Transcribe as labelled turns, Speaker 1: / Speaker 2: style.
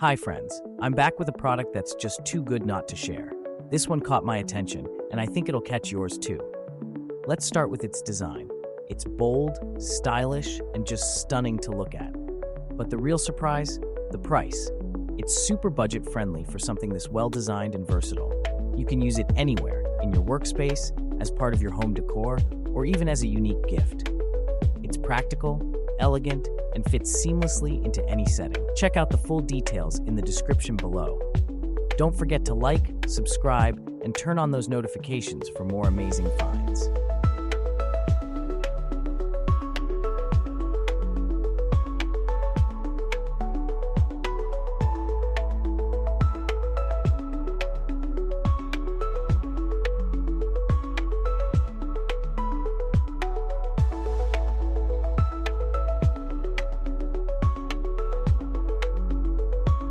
Speaker 1: Hi friends, I'm back with a product that's just too good not to share. This one caught my attention, and I think it'll catch yours too. Let's start with its design. It's bold, stylish, and just stunning to look at. But the real surprise? The price. It's super budget friendly for something this well-designed and versatile. You can use it anywhere, in your workspace, as part of your home decor, or even as a unique gift. It's practical, elegant, and fits seamlessly into any setting. Check out the full details in the description below. Don't forget to like, subscribe, and turn on those notifications for more amazing finds.